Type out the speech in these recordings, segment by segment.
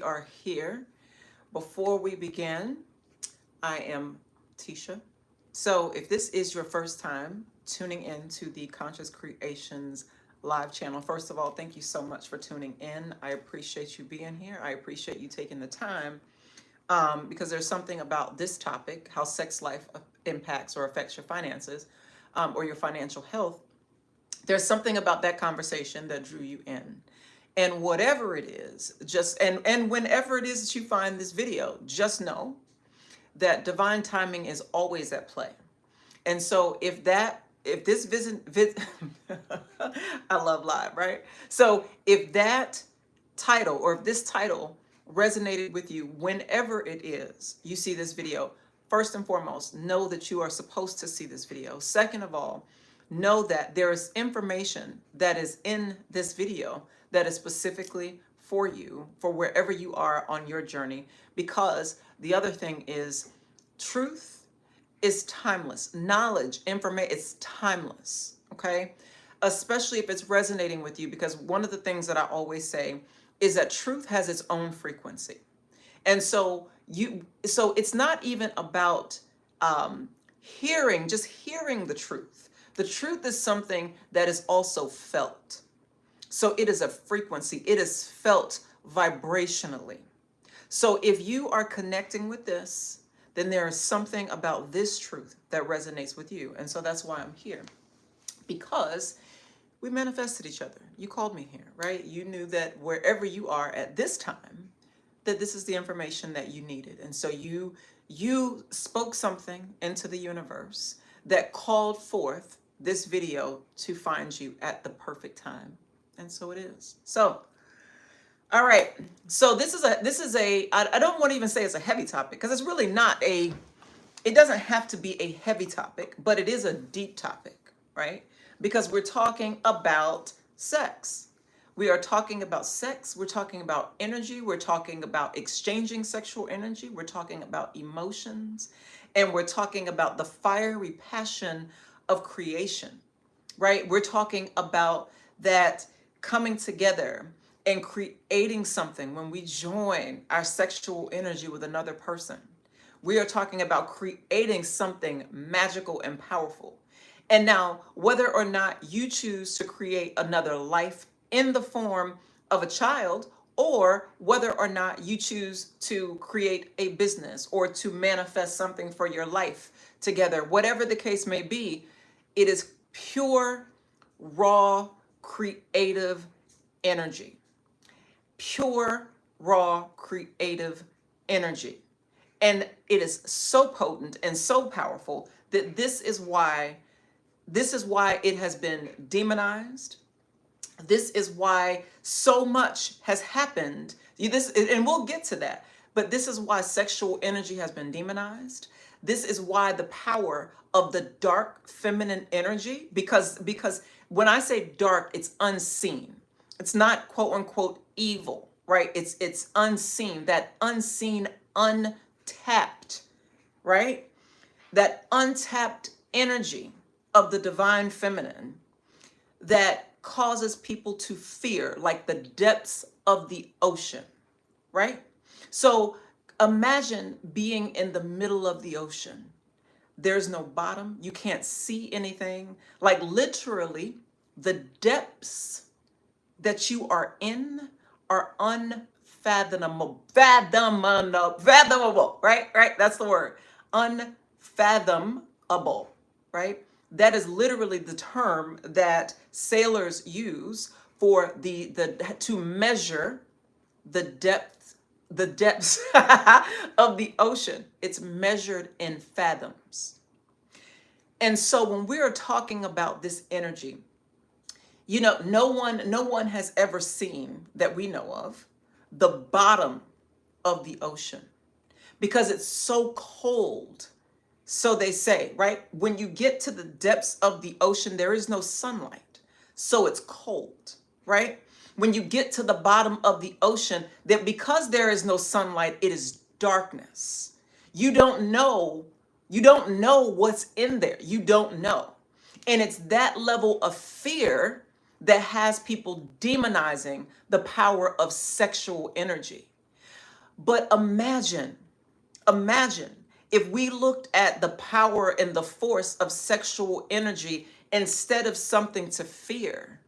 Are here. Before we begin, I am Tisha. So, if this is your first time tuning in to the Conscious Creations live channel, first of all, thank you so much for tuning in. I appreciate you being here. I appreciate you taking the time because there's something about this topic, how sex life impacts or affects your finances or your financial health. There's something about that conversation that drew you in. And whatever it is, just and whenever it is that you find this video, just know that divine timing is always at play. And so if this I love live, right? So if that title or if this title resonated with you whenever it is you see this video, first and foremost, know that you are supposed to see this video. Second of all, know that there is information that is in this video that is specifically for you, for wherever you are on your journey. Because the other thing is, truth is timeless. Knowledge, information, it's timeless. Okay? Especially if it's resonating with you, because one of the things that I always say is that truth has its own frequency. And so it's not even about just hearing the truth. The truth is something that is also felt. So it is a frequency. It is felt vibrationally. So if you are connecting with this, then there is something about this truth that resonates with you. And so that's why I'm here, because we manifested each other. You called me here, right? You knew that wherever you are at this time, that this is the information that you needed. And so you spoke something into the universe that called forth this video to find you at the perfect time. And so it is. So, all right. So this is a I don't want to even say it's a heavy topic, because it's really not it doesn't have to be a heavy topic, but it is a deep topic, right? Because we're talking about sex. We are talking about sex. We're talking about energy. We're talking about exchanging sexual energy. We're talking about emotions. And we're talking about the fiery passion of creation, right? We're talking about that coming together and creating something when we join our sexual energy with another person. We are talking about creating something magical and powerful. And now, whether or not you choose to create another life in the form of a child, or whether or not you choose to create a business or to manifest something for your life together, whatever the case may be, it is pure, raw, creative energy. Pure, raw, creative energy. And it is so potent and so powerful that this is why it has been demonized. This is why so much has happened. And we'll get to that. But this is why sexual energy has been demonized. This is why the power of the dark feminine energy, because when I say dark, it's unseen. It's not quote unquote evil, right? It's unseen, that unseen, untapped, right? That untapped energy of the divine feminine that causes people to fear, like the depths of the ocean, right? So imagine being in the middle of the ocean. There's no bottom. You can't see anything. Like literally, the depths that you are in are unfathomable. Fathomable, right? Right? That's the word. Unfathomable, right? That is literally the term that sailors use for the to measure the depths of the ocean. It's measured in fathoms. And so when we are talking about this energy, no one has ever seen, that we know of, the bottom of the ocean, because it's so cold. So they say, right? When you get to the depths of the ocean, there is no sunlight. So it's cold, right? When you get to the bottom of the ocean, that because there is no sunlight, it is darkness. You don't know. You don't know what's in there. You don't know. And it's that level of fear that has people demonizing the power of sexual energy. But imagine if we looked at the power and the force of sexual energy instead of something to fear,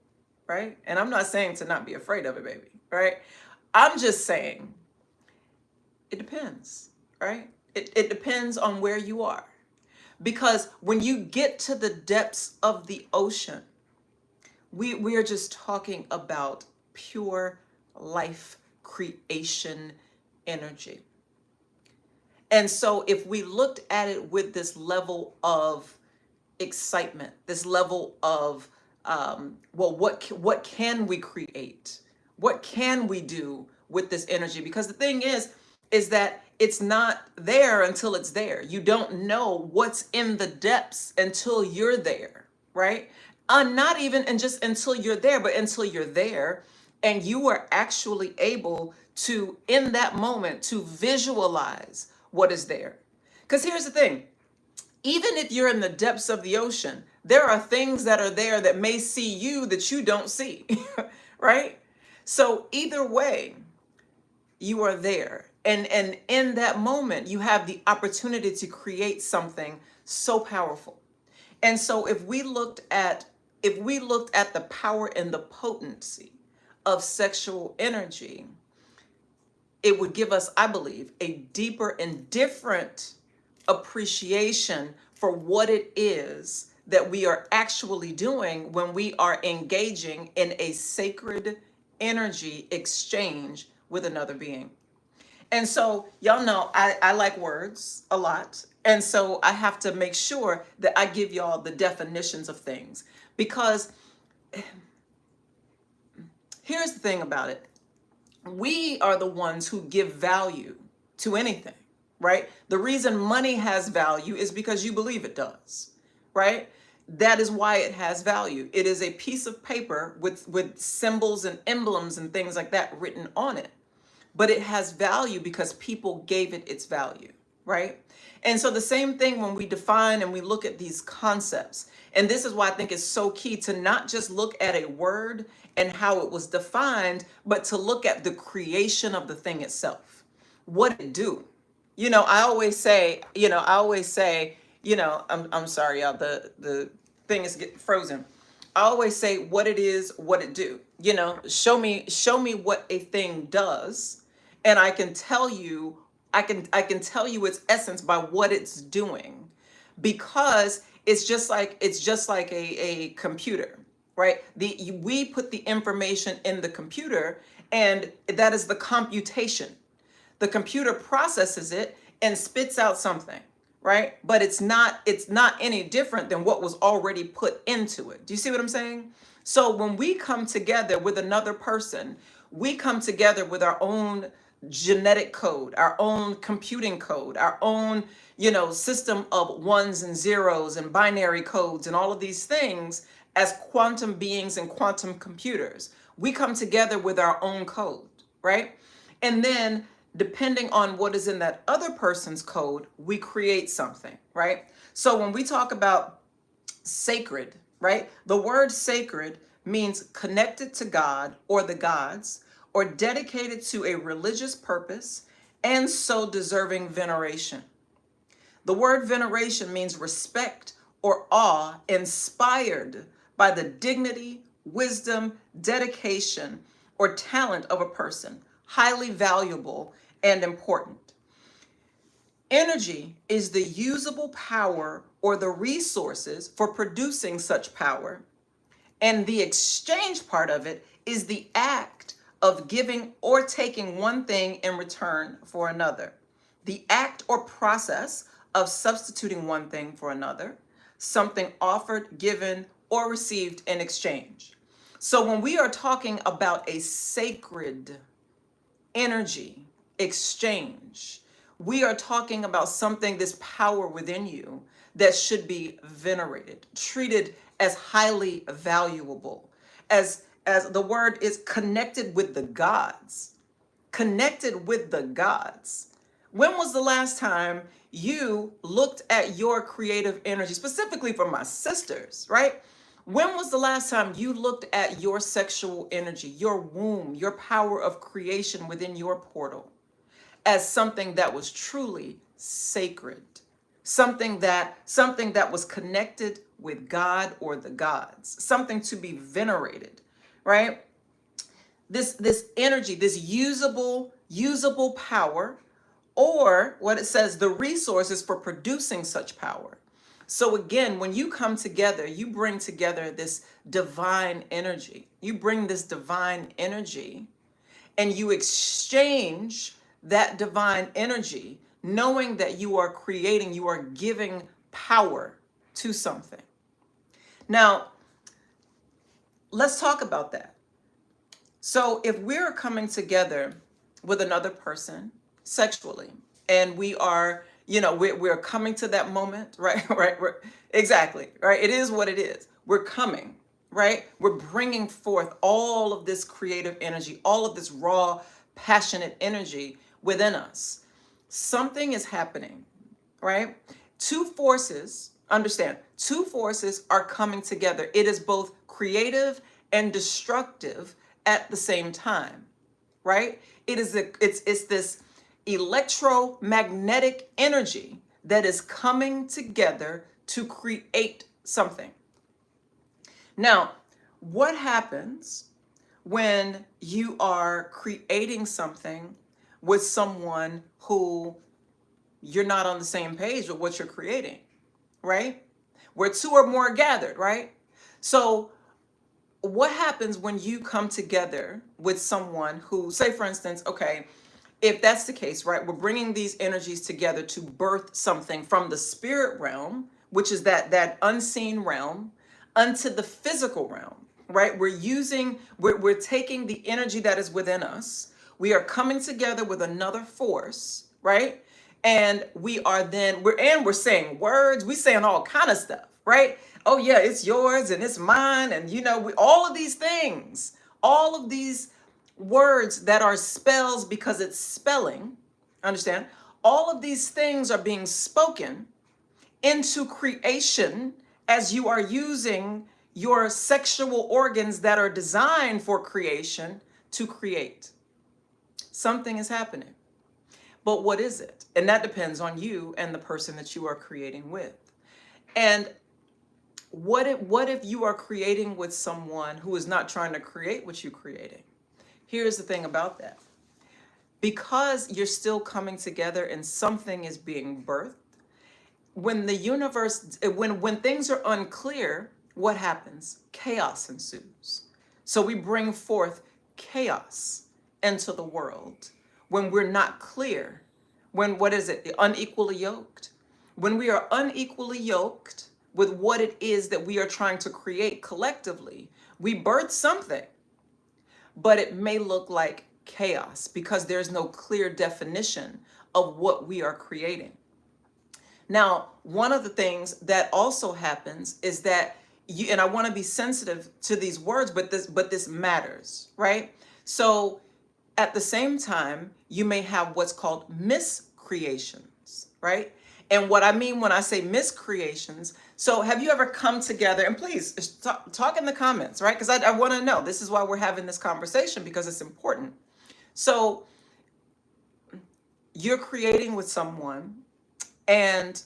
right? And I'm not saying to not be afraid of it, baby, right? I'm just saying it depends, right? It depends on where you are. Because when you get to the depths of the ocean, we are just talking about pure life creation energy. And so if we looked at it with this level of excitement, this level of, well, what can we create? What can we do with this energy? Because the thing is that it's not there until it's there. You don't know what's in the depths until you're there, right? Not even and just until you're there, but until you're there and you are actually able to, in that moment, to visualize what is there. Because here's the thing, even if you're in the depths of the ocean, there are things that are there that may see you that you don't see, right? So either way, you are there. And in that moment, you have the opportunity to create something so powerful. And so if we looked at the power and the potency of sexual energy, it would give us, I believe, a deeper and different appreciation for what it is that we are actually doing when we are engaging in a sacred energy exchange with another being. And so, y'all know I like words a lot. And so I have to make sure that I give y'all the definitions of things. Because here's the thing about it, we are the ones who give value to anything, right? The reason money has value is because you believe it does, right? That is why it has value. It is a piece of paper with symbols and emblems and things like that written on it. But it has value because people gave it its value, right? And so the same thing when we define and we look at these concepts. And this is why I think it's so key to not just look at a word and how it was defined, but to look at the creation of the thing itself. What it do? I always say, I'm sorry, y'all, the thing is getting frozen. I always say what it is, what it do. Show me what a thing does, and I can tell you, I can tell you its essence by what it's doing, because it's just like a computer, right? We put the information in the computer, and that is the computation. The computer processes it and spits out something, right? But it's not any different than what was already put into it. Do you see what I'm saying? So when we come together with another person, we come together with our own genetic code, our own computing code, our own, system of ones and zeros and binary codes and all of these things as quantum beings and quantum computers. We come together with our own code, right? And then depending on what is in that other person's code, we create something, right? So when we talk about sacred, right? The word sacred means connected to God or the gods, or dedicated to a religious purpose, and so deserving veneration. The word veneration means respect or awe inspired by the dignity, wisdom, dedication, or talent of a person, highly valuable and important. Energy is the usable power or the resources for producing such power, and the exchange part of it is the act of giving or taking one thing in return for another. The act or process of substituting one thing for another, something offered, given, or received in exchange. So when we are talking about a sacred energy exchange, we are talking about something, this power within you, that should be venerated, treated as highly valuable, as the word is connected with the gods, connected with the gods. When was the last time you looked at your creative energy, specifically for my sisters, right? When was the last time you looked at your sexual energy, your womb, your power of creation within your portal, as something that was truly sacred, something that was connected with God or the gods, something to be venerated, right? This energy, this usable power, or what it says, the resources for producing such power. So again, when you come together, you bring together this divine energy. You bring this divine energy and you exchange that divine energy, knowing that you are creating, you are giving power to something. Now, let's talk about that. So if we're coming together with another person sexually, and we are, we're coming to that moment, right? Right? Exactly, right? It is what it is. We're coming, right? We're bringing forth all of this creative energy, all of this raw, passionate energy within us. Something is happening, right? Two forces, understand, two forces are coming together. It is both creative and destructive at the same time, right? It's this electromagnetic energy that is coming together to create something. Now, what happens when you are creating something with someone who you're not on the same page with what you're creating, right? Where two or more are gathered, right? So what happens when you come together with someone who, say for instance, okay, if that's the case, right, we're bringing these energies together to birth something from the spirit realm, which is that unseen realm, unto the physical realm, right? We're taking the energy that is within us. We are coming together with another force, right? And we're saying words, we're saying all kind of stuff, right? Oh yeah, it's yours and it's mine, and all of these things, all of these words that are spells because it's spelling, understand? All of these things are being spoken into creation as you are using your sexual organs that are designed for creation to create. Something is happening. But what is it? And that depends on you and the person that you are creating with. And what if you are creating with someone who is not trying to create what you're creating? Here's the thing about that. Because you're still coming together and something is being birthed, when the universe, when things are unclear, what happens? Chaos ensues. So we bring forth chaos into the world when we're not clear. What is it? The unequally yoked. When we are unequally yoked with what it is that we are trying to create collectively, we birth something, but it may look like chaos because there's no clear definition of what we are creating. Now, one of the things that also happens is that and I want to be sensitive to these words, but this matters, right? So at the same time, you may have what's called miscreations, right? And what I mean when I say miscreations, so have you ever come together, and please talk in the comments, right? Because I want to know, this is why we're having this conversation, because it's important. So you're creating with someone, and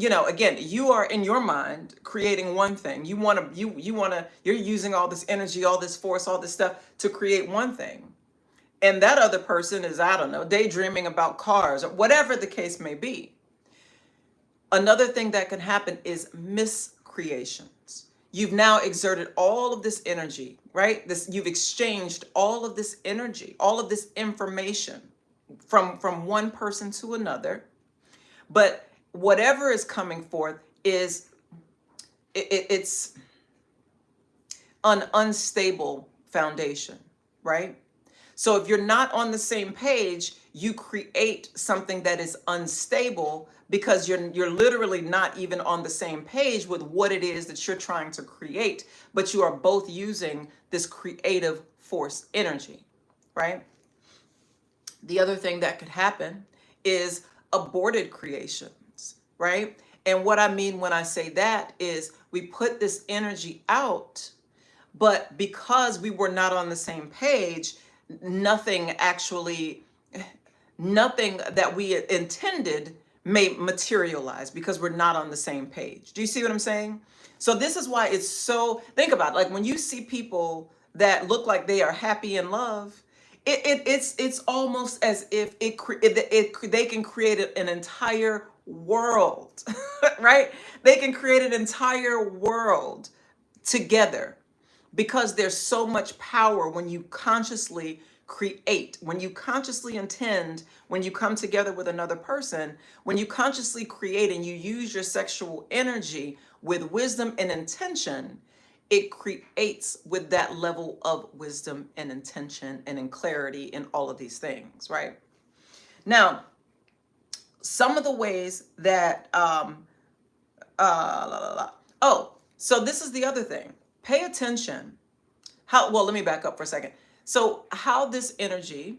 again, you are in your mind creating one thing. You're using all this energy, all this force, all this stuff to create one thing. And that other person is, I don't know, daydreaming about cars or whatever the case may be. Another thing that can happen is miscreations. You've now exerted all of this energy, right? You've exchanged all of this energy, all of this information from one person to another. But whatever is coming forth is it's an unstable foundation, right? So if you're not on the same page, you create something that is unstable because you're literally not even on the same page with what it is that you're trying to create, but you are both using this creative force energy, right? The other thing that could happen is aborted creations, right? And what I mean when I say that is we put this energy out, but because we were not on the same page, nothing actually nothing that we intended may materialize because we're not on the same page. Do you see what I'm saying? So this is why it's so, think about it, like when you see people that look like they are happy in love, it's almost as if they can create an entire world, right? They can create an entire world together because there's so much power when you consciously create, when you consciously intend, when you come together with another person, when you consciously create and you use your sexual energy with wisdom and intention, it creates with that level of wisdom and intention and in clarity and all of these things, right? Now, some of the ways that la, la, la. Oh, so this is the other thing. Pay attention. How, well, let me back up for a second. So, how this energy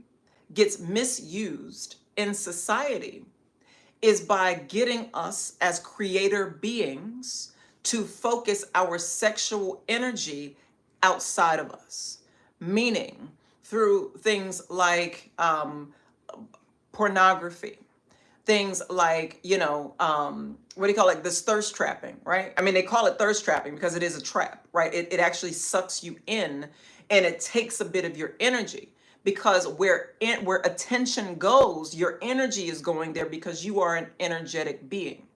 gets misused in society is by getting us as creator beings to focus our sexual energy outside of us, meaning through things like pornography, things like, what do you call it, this thirst trapping, right? I mean, they call it thirst trapping because it is a trap, right? It actually sucks you in and it takes a bit of your energy, because where attention goes, your energy is going there because you are an energetic being.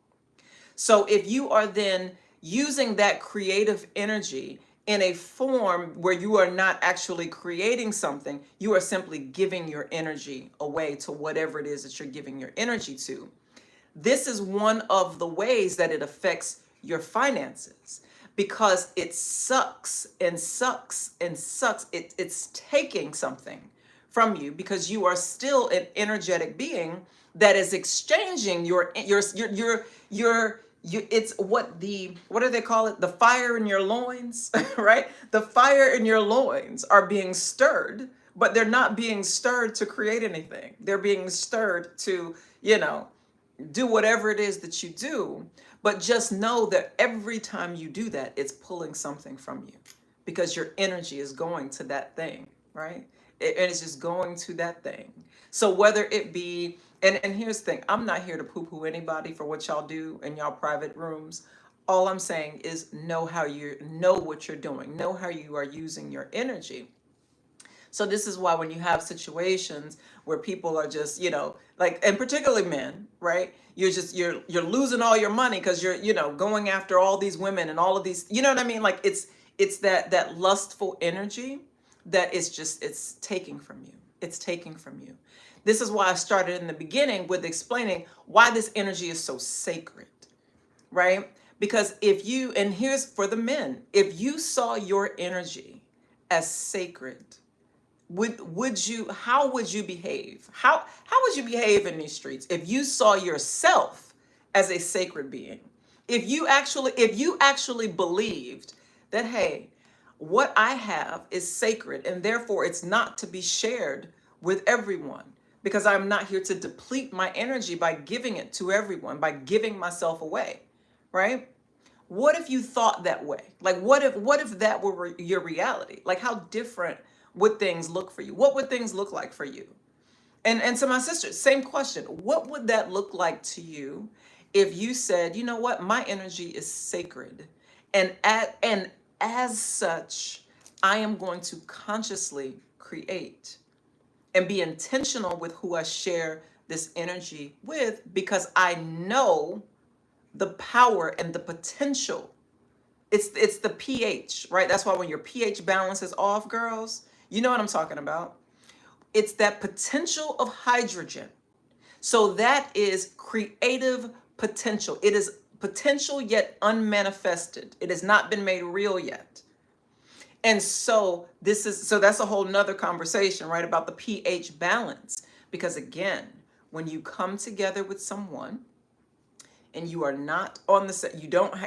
So if you are then using that creative energy in a form where you are not actually creating something, you are simply giving your energy away to whatever it is that you're giving your energy to. This is one of the ways that it affects your finances, because it sucks and sucks and sucks. It's taking something from you because you are still an energetic being that is exchanging it's what do they call it? The fire in your loins, right? The fire in your loins are being stirred, but they're not being stirred to create anything. They're being stirred to, do whatever it is that you do. But just know that every time you do that, it's pulling something from you because your energy is going to that thing, right? And it's just going to that thing. So whether it be, and here's the thing, I'm not here to poo-poo anybody for what y'all do in y'all private rooms. All I'm saying is know what you're doing, know how you are using your energy. So this is why when you have situations where people are just, like, and particularly men, right? You're losing all your money because you're, going after all these women and all of these, you know what I mean? Like it's that lustful energy that it's taking from you. It's taking from you. This is why I started in the beginning with explaining why this energy is so sacred, right? Because and here's for the men, if you saw your energy as sacred, how would you behave? How would you behave in these streets if you saw yourself as a sacred being? If you actually believed that, hey, what I have is sacred and therefore it's not to be shared with everyone, because I'm not here to deplete my energy by giving it to everyone, by giving myself away, right? What if you thought that way? Like, what if that were your reality? Like, how different would things look for you? What would things look like for you? And to my sisters, same question. What would that look like to you if you said, you know what, my energy is sacred, and as such, I am going to consciously create and be intentional with who I share this energy with, because I know the power and the potential. It's the pH, right? That's why when your pH balance is off, girls, you know what I'm talking about. It's that potential of hydrogen. So that is creative potential. It is potential yet unmanifested. It has not been made real yet. And so that's a whole nother conversation, right? About the pH balance. Because again, when you come together with someone and you are not on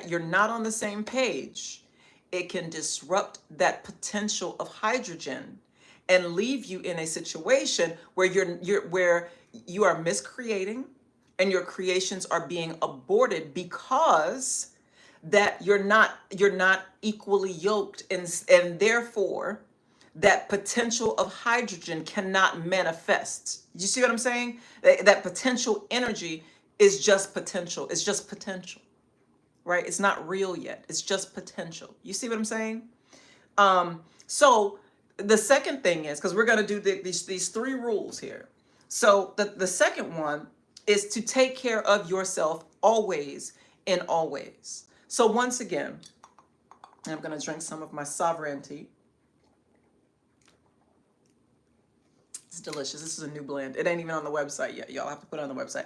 you're not on the same page, it can disrupt that potential of hydrogen and leave you in a situation where you are miscreating and your creations are being aborted because that you're not equally yoked, and therefore that potential of hydrogen cannot manifest. You see what I'm saying? That potential energy is just potential. It's just potential, right? It's not real yet. It's just potential. You see what I'm saying? So the second thing is, because we're going to do these three rules here. So the second one is to take care of yourself always and always. So once again, I'm going to drink some of my sovereignty. It's delicious. This is a new blend. It ain't even on the website yet. Y'all have to put it on the website.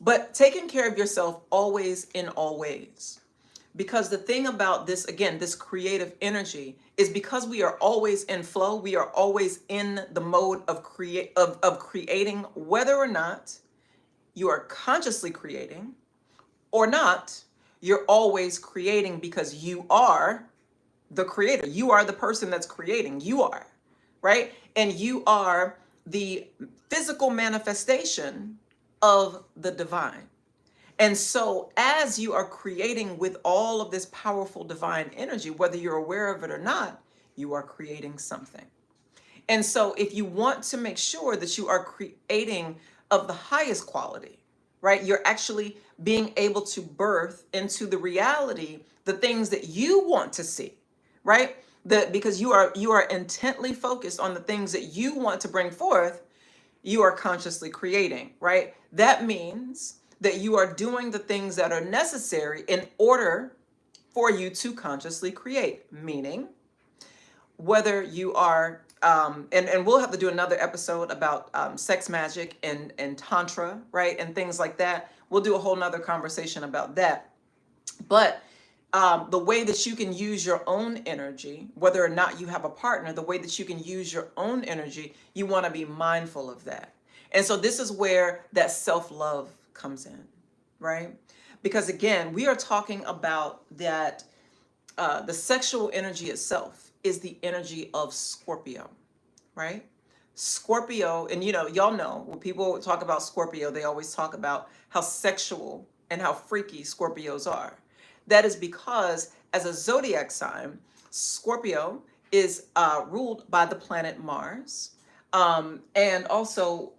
But taking care of yourself always in all ways. Because the thing about this, again, this creative energy is because we are always in flow, we are always in the mode of creating, whether or not you are consciously creating or not, you're always creating because you are the creator. You are the person that's creating. You are, right? And you are the physical manifestation of the divine. And so as you are creating with all of this powerful divine energy, whether you're aware of it or not, you are creating something. And so if you want to make sure that you are creating of the highest quality, right? You're actually being able to birth into the reality the things that you want to see, right? Because you are intently focused on the things that you want to bring forth, you are consciously creating, right? That means that you are doing the things that are necessary in order for you to consciously create. Meaning, whether you are, and we'll have to do another episode about sex magic and tantra, right? And things like that. We'll do a whole nother conversation about that. But the way that you can use your own energy, whether or not you have a partner, the way that you can use your own energy, you want to be mindful of that. And so this is where that self-love comes in, right? Because again, we are talking about that the sexual energy itself is the energy of Scorpio, right? Scorpio, and y'all know when people talk about Scorpio, they always talk about how sexual and how freaky Scorpios are. That is because as a zodiac sign, Scorpio is ruled by the planet Mars. And also,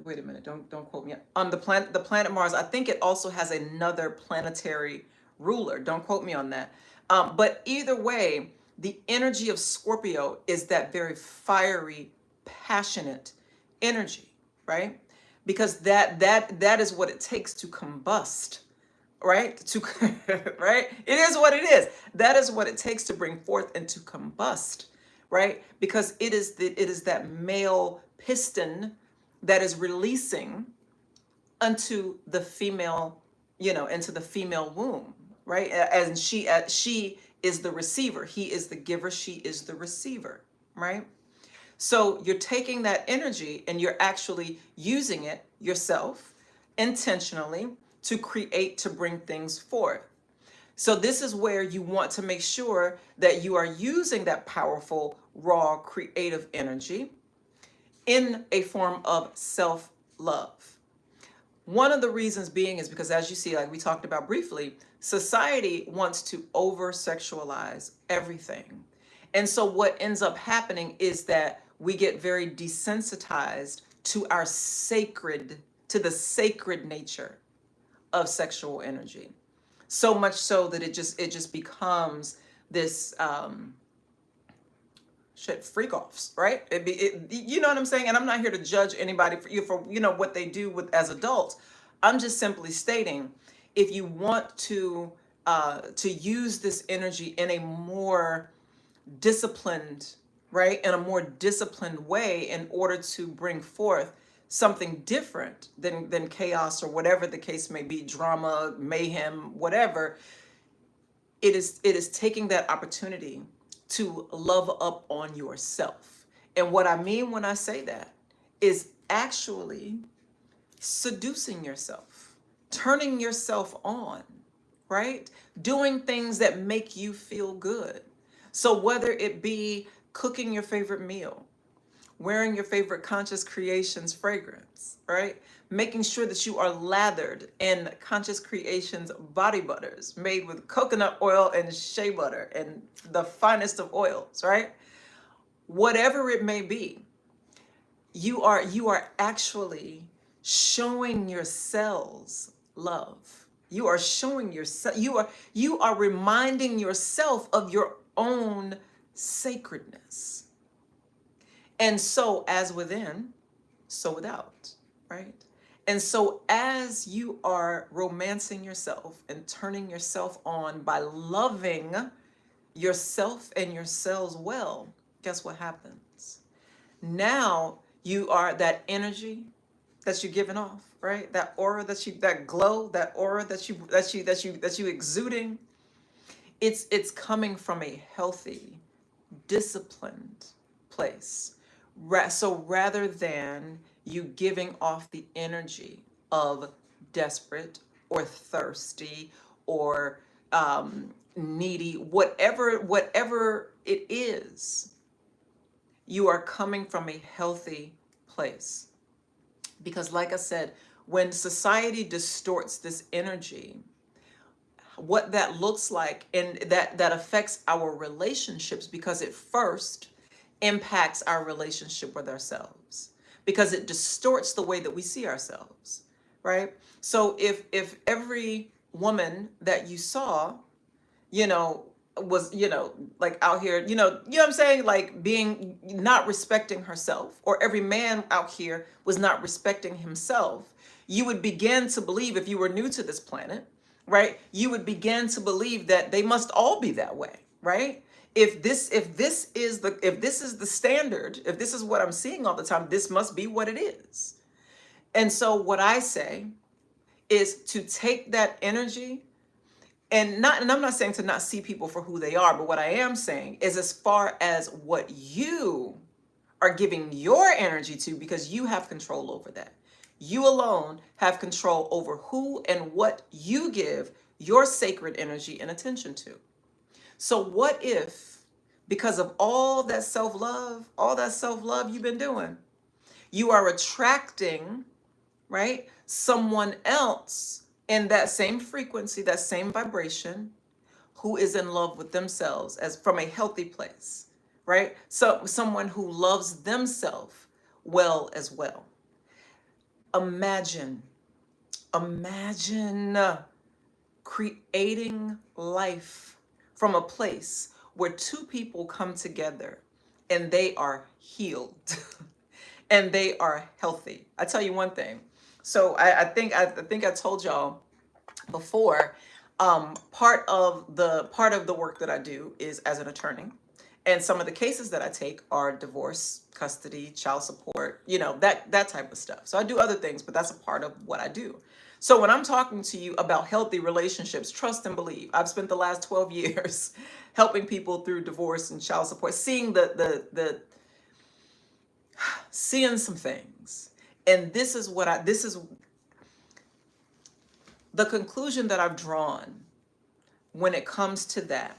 wait a minute, don't quote me on the planet Mars. I think it also has another planetary ruler. Don't quote me on that. But either way, the energy of Scorpio is that very fiery, passionate energy, right? Because that is what it takes to combust, right? Right? It is what it is. That is what it takes to bring forth and to combust, right? Because it is that male piston that is releasing unto the female, into the female womb, right? And she is the receiver. He is the giver. She is the receiver, right? So you're taking that energy and you're actually using it yourself intentionally to create, to bring things forth. So this is where you want to make sure that you are using that powerful, raw, creative energy in a form of self-love. One of the reasons being is because, as you see, like we talked about briefly, society wants to over-sexualize everything. And so what ends up happening is that we get very desensitized to the sacred nature of sexual energy. So much so that it just becomes this freak offs, right? You know what I'm saying? And I'm not here to judge anybody for what they do as adults. I'm just simply stating, if you want to use this energy in a more disciplined, right, in a more disciplined way, in order to bring forth something different than chaos or whatever the case may be, drama, mayhem, whatever, it is taking that opportunity to love up on yourself. And what I mean when I say that is actually seducing yourself, turning yourself on, right? Doing things that make you feel good. So whether it be cooking your favorite meal, wearing your favorite Conscious Creations fragrance, right? Making sure that you are lathered in Conscious Creations body butters made with coconut oil and shea butter and the finest of oils, right? Whatever it may be, you are actually showing your cells love. You are showing yourself, you are reminding yourself of your own sacredness. And so as within, so without, right? And so as you are romancing yourself and turning yourself on by loving yourself and your cells well, guess what happens? Now you are that energy that you're giving off, right? That aura that glow, that aura that you exuding, it's coming from a healthy, disciplined place. So rather than you giving off the energy of desperate or thirsty or needy, whatever it is, you are coming from a healthy place. Because like I said, when society distorts this energy, what that looks like, and that affects our relationships, because it first impacts our relationship with ourselves, because it distorts the way that we see ourselves, right? So if every woman that you saw, you know, was, like out here, what I'm saying, like being not respecting herself, or every man out here was not respecting himself, you would begin to believe, if you were new to this planet, right, you would begin to believe that they must all be that way, right? If this is the standard, if this is what I'm seeing all the time, this must be what it is. And so what I say is to take that energy, and I'm not saying to not see people for who they are, but what I am saying is, as far as what you are giving your energy to, because you have control over that. You alone have control over who and what you give your sacred energy and attention to. So what if, because of all that self-love you've been doing, you are attracting, right, someone else in that same frequency, that same vibration, who is in love with themselves, as from a healthy place, right? So someone who loves themselves well as well. Imagine creating life from a place where two people come together and they are healed and they are healthy. I tell you one thing. So I think I told y'all before, part of the work that I do is as an attorney. And some of the cases that I take are divorce, custody, child support, that type of stuff. So I do other things, but that's a part of what I do. So when I'm talking to you about healthy relationships, trust and believe, I've spent the last 12 years helping people through divorce and child support, seeing seeing some things. And this is the conclusion that I've drawn when it comes to that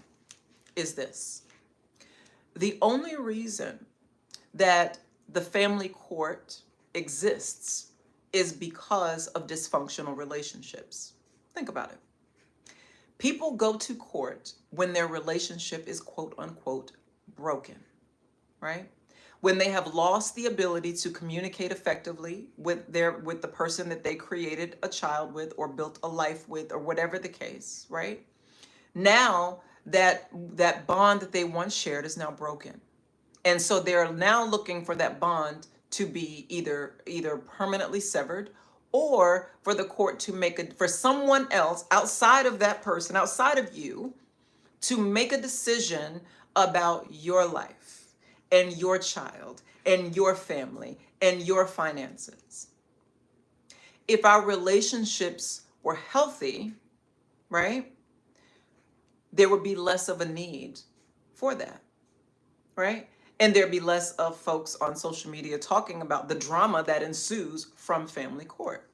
is this. The only reason that the family court exists is because of dysfunctional relationships. Think about it. People go to court when their relationship is quote unquote broken, right? When they have lost the ability to communicate effectively with the person that they created a child with or built a life with, or whatever the case, right? Now that bond that they once shared is now broken. And so they're now looking for that bond to be either permanently severed, or for the court to for someone else outside of that person, outside of you, to make a decision about your life and your child and your family and your finances. If our relationships were healthy, right, there would be less of a need for that, right? And there'd be less of folks on social media talking about the drama that ensues from family court.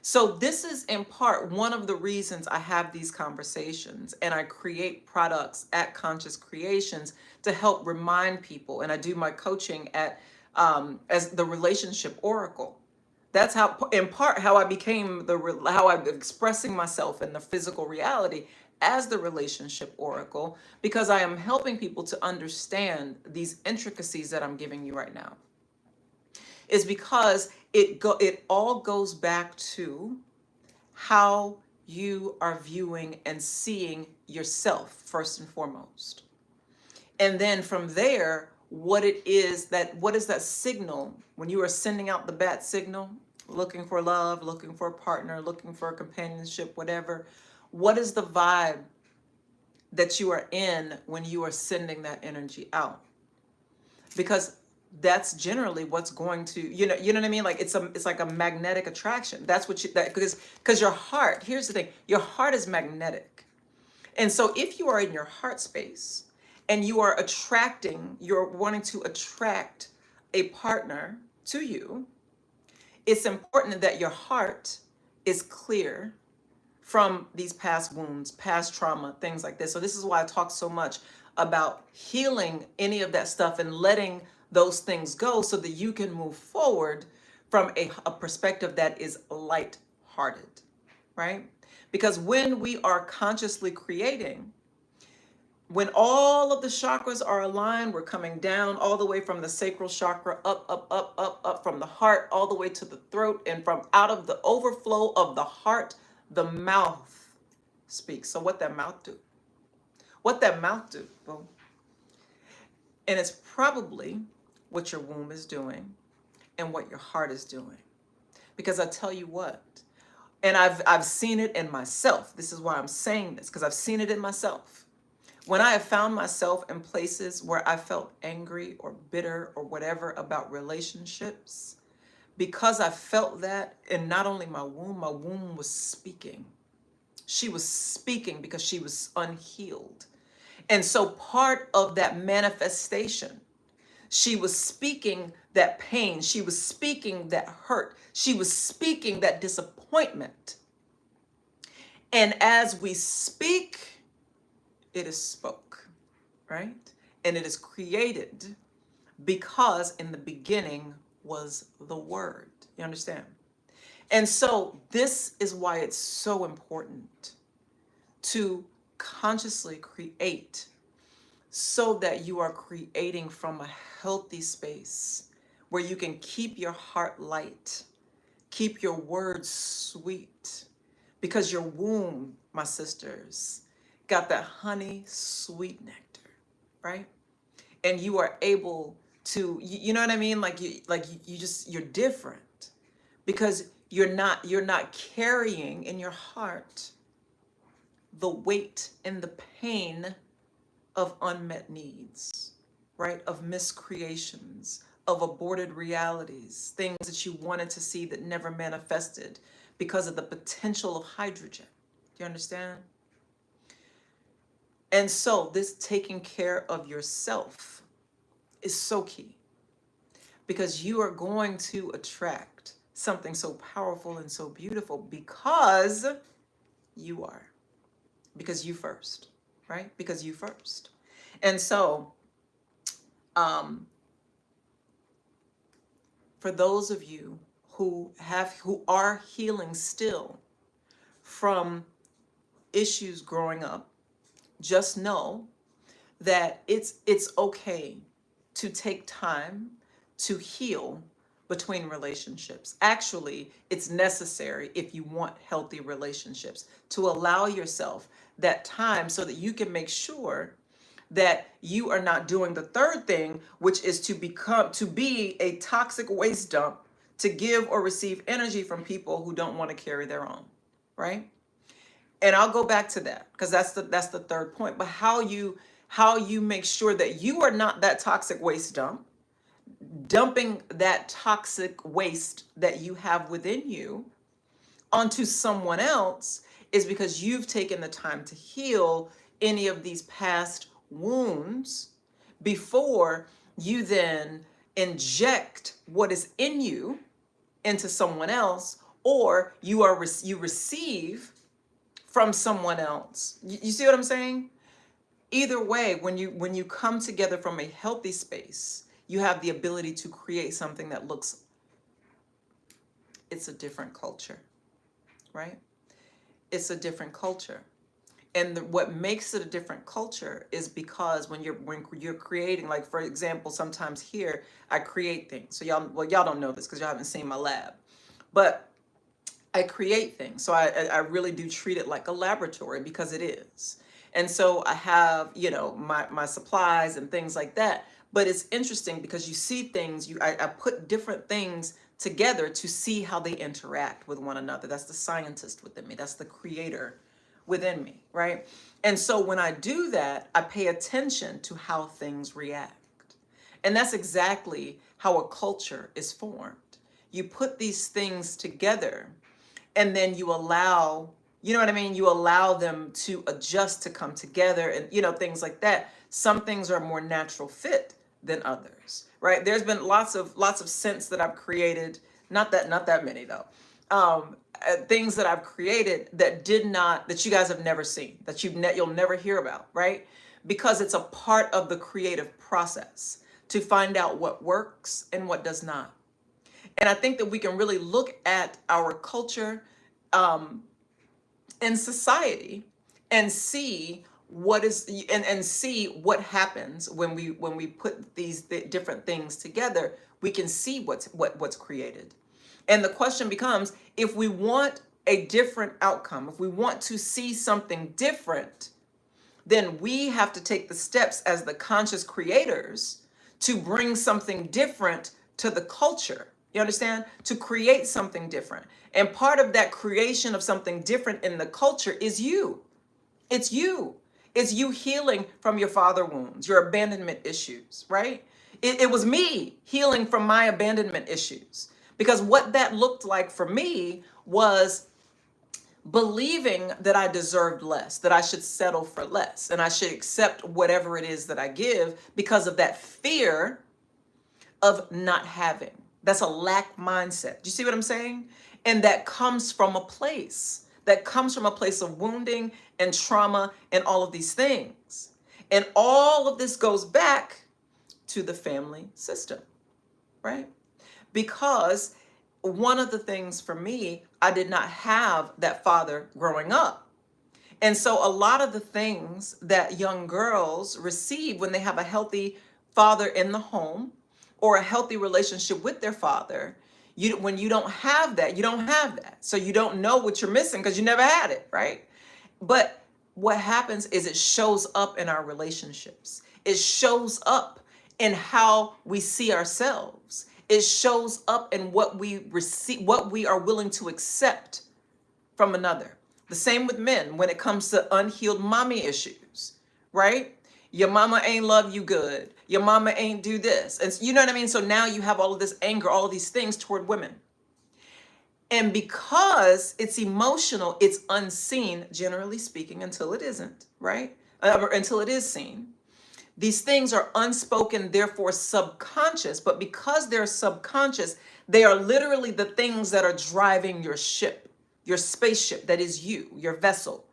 So this is in part one of the reasons I have these conversations and I create products at Conscious Creations to help remind people. And I do my coaching at as the relationship oracle. That's how, in part, how I became how I'm expressing myself in the physical reality as the relationship oracle, because I am helping people to understand these intricacies that I'm giving you right now. Is because it all goes back to how you are viewing and seeing yourself first and foremost. And then from there, what is that signal when you are sending out the bat signal, looking for love, looking for a partner, looking for a companionship, whatever. What is the vibe that you are in when you are sending that energy out? Because that's generally what's going to, you know what I mean? Like it's like a magnetic attraction. That's what because your heart, here's the thing, your heart is magnetic. And so if you are in your heart space and you're wanting to attract a partner to you, it's important that your heart is clear from these past wounds, past trauma, things like this. So this is why I talk so much about healing any of that stuff and letting those things go so that you can move forward from a perspective that is light-hearted, right? Because when we are consciously creating, when all of the chakras are aligned, we're coming down all the way from the sacral chakra, up, up, up, up, up from the heart, all the way to the throat, and from out of the overflow of the heart, the mouth speaks. So what that mouth do? What that mouth do? Boom. And it's probably what your womb is doing and what your heart is doing. Because I tell you what, and I've seen it in myself. This is why I'm saying this, because I've seen it in myself. When I have found myself in places where I felt angry or bitter or whatever about relationships, because I felt that, and not only my womb was speaking. She was speaking because she was unhealed. And so part of that manifestation, she was speaking that pain. She was speaking that hurt. She was speaking that disappointment. And as we speak, it is spoke, right? And it is created because in the beginning was the word. You understand? And so this is why it's so important to consciously create so that you are creating from a healthy space where you can keep your heart light, keep your words sweet, because your womb, my sisters, got that honey sweet nectar, right? And you are able to, you know what I mean? You're different because you're not carrying in your heart the weight and the pain of unmet needs, right? Of miscreations, of aborted realities, things that you wanted to see that never manifested because of the potential of hydrogen. Do you understand? And so this taking care of yourself is so key, because you are going to attract something so powerful and so beautiful because you are. Because you first, right? Because you first. And so, for those of you who are healing still from issues growing up, just know that it's okay to take time to heal between relationships. Actually, it's necessary if you want healthy relationships to allow yourself that time so that you can make sure that you are not doing the third thing, which is to be a toxic waste dump to give or receive energy from people who don't want to carry their own, right? And I'll go back to that because that's the third point. But how you make sure that you are not that toxic waste dump, dumping that toxic waste that you have within you onto someone else, is because you've taken the time to heal any of these past wounds before you then inject what is in you into someone else, or you receive from someone else. You see what I'm saying? Either way, when you come together from a healthy space, you have the ability to create something that looks, it's a different culture, right? It's a different culture. And what makes it a different culture is because when you're creating, like for example, sometimes here I create things. So y'all don't know this because y'all haven't seen my lab, but I create things. So I really do treat it like a laboratory because it is. And so I have, my supplies and things like that. But it's interesting because you see things, I put different things together to see how they interact with one another. That's the scientist within me. That's the creator within me, right? And so when I do that, I pay attention to how things react. And that's exactly how a culture is formed. You put these things together and then you allow, you know what I mean? You allow them to adjust, to come together and, things like that. Some things are more natural fit than others, right? There's been lots of scents that I've created, not that many though. Things that I've created that that you guys have never seen, that you'll never hear about, right? Because it's a part of the creative process to find out what works and what does not. And I think that we can really look at our culture in society and see what is and see what happens when we put these different things together. We can see what's created. And the question becomes, if we want a different outcome, if we want to see something different, then we have to take the steps as the conscious creators to bring something different to the culture. You understand? To create something different. And part of that creation of something different in the culture is you. It's you. It's you healing from your father wounds, your abandonment issues, right? It was me healing from my abandonment issues. Because what that looked like for me was believing that I deserved less, that I should settle for less, and I should accept whatever it is that I give because of that fear of not having. That's a lack mindset. Do you see what I'm saying? And that comes from a place. That comes from a place of wounding and trauma and all of these things. And all of this goes back to the family system, right? Because one of the things for me, I did not have that father growing up. And so a lot of the things that young girls receive when they have a healthy father in the home or a healthy relationship with their father, when you don't have that, you don't have that. So you don't know what you're missing because you never had it, right? But what happens is it shows up in our relationships. It shows up in how we see ourselves. It shows up in what we receive, what we are willing to accept from another. The same with men when it comes to unhealed mommy issues, right? Your mama ain't love you good. Your mama ain't do this. And you know what I mean? So now you have all of this anger, all of these things toward women. And because it's emotional, it's unseen, generally speaking, until it isn't, right? Until it is seen. These things are unspoken, therefore subconscious, but because they're subconscious, they are literally the things that are driving your ship, your spaceship, that is you, your vessel.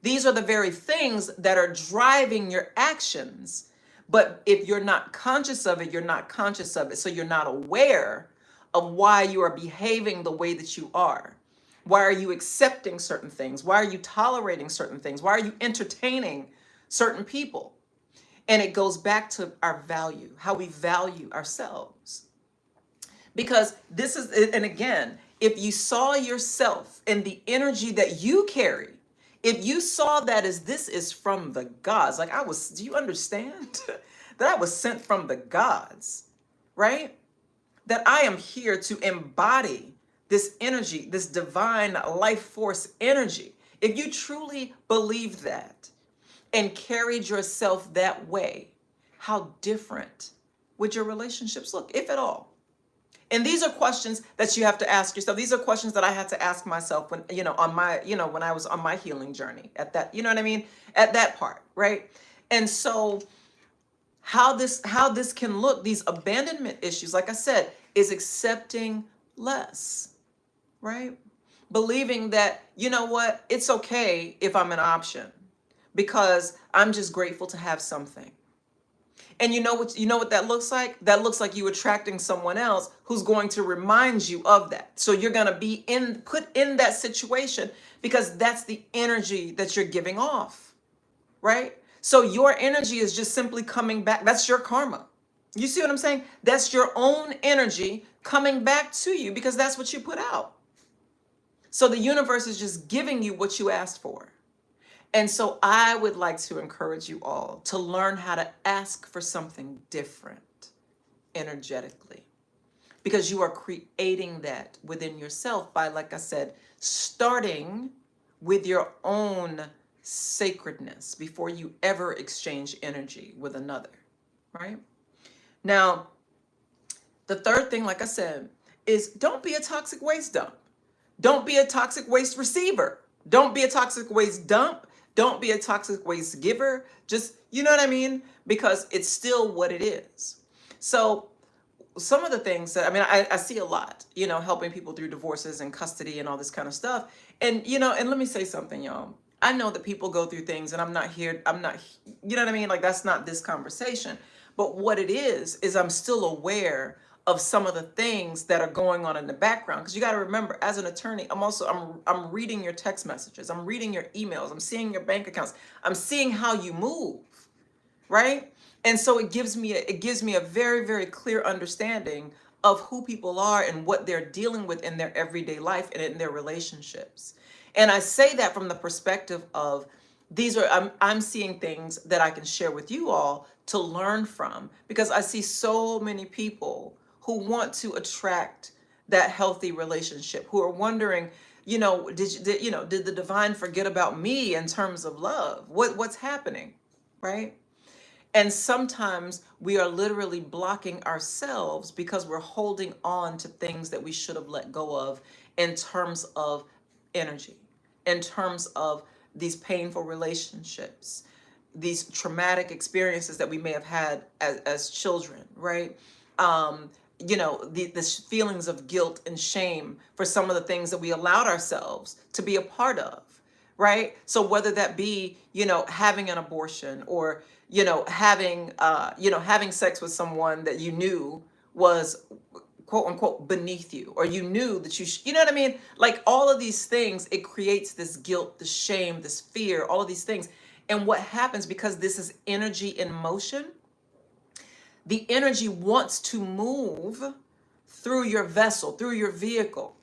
These are the very things that are driving your actions. But if you're not conscious of it, you're not conscious of it. So you're not aware of why you are behaving the way that you are. Why are you accepting certain things? Why are you tolerating certain things? Why are you entertaining certain people? And it goes back to our value, how we value ourselves. Because this is, and again, if you saw yourself and the energy that you carry, if you saw that as this is from the gods, like do you understand that I was sent from the gods, right? That I am here to embody this energy, this divine life force energy. If you truly believed that and carried yourself that way, how different would your relationships look, if at all? And these are questions that you have to ask yourself. These are questions that I had to ask myself when, when I was on my healing journey at that, you know what I mean? At that part, right? And so how this can look, these abandonment issues, like I said, is accepting less, right? Believing that, you know what, it's okay if I'm an option because I'm just grateful to have something. And you know what that looks like? That looks like you attracting someone else who's going to remind you of that. So you're going to be put in that situation because that's the energy that you're giving off, right? So your energy is just simply coming back. That's your karma. You see what I'm saying? That's your own energy coming back to you because that's what you put out. So the universe is just giving you what you asked for. And so I would like to encourage you all to learn how to ask for something different energetically, because you are creating that within yourself by, like I said, starting with your own sacredness before you ever exchange energy with another, right? Now, the third thing, like I said, is don't be a toxic waste dump. Don't be a toxic waste receiver. Don't be a toxic waste dump. Don't be a toxic waste giver. Just, you know what I mean? Because it's still what it is. So some of the things that, I mean, I see a lot, you know, helping people through divorces and custody and all this kind of stuff. And, you know, and let me say something, y'all. I know that people go through things and I'm not, you know what I mean? Like, that's not this conversation. But what it is I'm still aware of some of the things that are going on in the background. Because you got to remember, as an attorney, I'm reading your text messages, I'm reading your emails, I'm seeing your bank accounts, I'm seeing how you move, right? And so it gives me a very, very clear understanding of who people are and what they're dealing with in their everyday life and in their relationships. And I say that from the perspective of I'm seeing things that I can share with you all to learn from, because I see so many people who want to attract that healthy relationship, who are wondering, you know, did the divine forget about me in terms of love? What's happening, right? And sometimes we are literally blocking ourselves because we're holding on to things that we should have let go of in terms of energy, in terms of these painful relationships, these traumatic experiences that we may have had as children, right? You know, this feelings of guilt and shame for some of the things that we allowed ourselves to be a part of, right? So whether that be, you know, having an abortion, or, you know, having sex with someone that you knew was quote unquote beneath you, or you knew that you know what I mean? Like, all of these things, it creates this guilt, this shame, this fear, all of these things. And what happens, because this is energy in motion, the energy wants to move through your vessel, through your vehicle.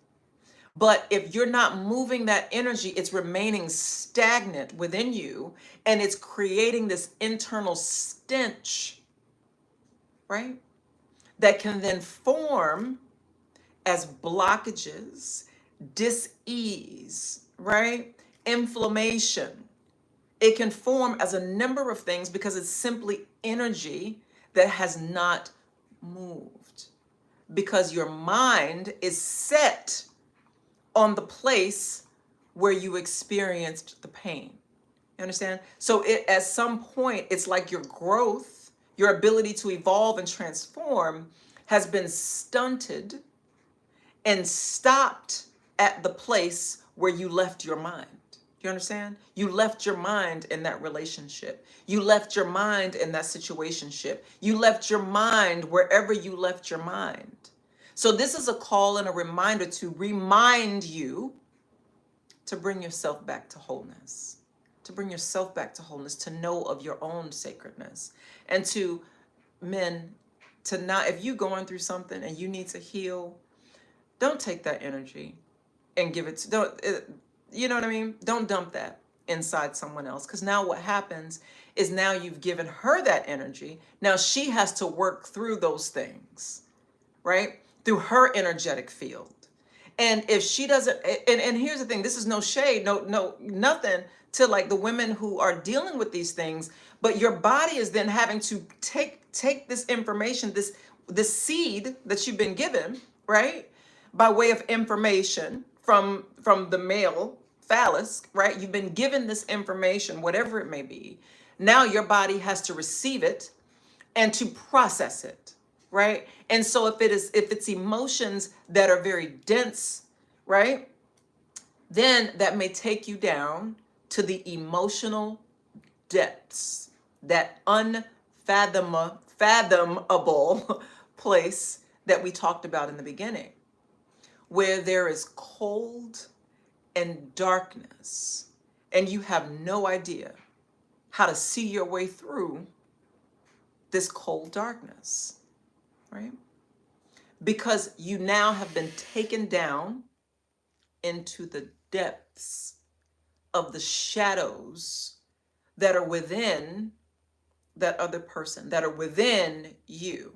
But if you're not moving that energy, it's remaining stagnant within you, and it's creating this internal stench, right? That can then form as blockages, dis-ease, right? Inflammation. It can form as a number of things because it's simply energy that has not moved. Because your mind is set on the place where you experienced the pain. You understand? So at some point, it's like your growth, your ability to evolve and transform has been stunted and stopped at the place where you left your mind. Do you understand? You left your mind in that relationship. You left your mind in that situationship. You left your mind wherever you left your mind. So this is a call and a reminder to remind you to bring yourself back to wholeness, to bring yourself back to wholeness, to know of your own sacredness. And to men, to not, if you're going through something and you need to heal, don't take that energy and give it to, you know what I mean? Don't dump that inside someone else. Because now what happens is, now you've given her that energy. Now she has to work through those things, right? Through her energetic field. And if she doesn't, and here's the thing, this is no shade, no, nothing to like the women who are dealing with these things, but your body is then having to take this information, this seed that you've been given, right? By way of information from the male phallus, right? You've been given this information, whatever it may be. Now your body has to receive it and to process it, right? And so if it's emotions that are very dense, right? Then that may take you down to the emotional depths, that unfathomable unfathomable place that we talked about in the beginning, where there is cold and darkness, and you have no idea how to see your way through this cold darkness, right? Because you now have been taken down into the depths of the shadows that are within that other person, that are within you.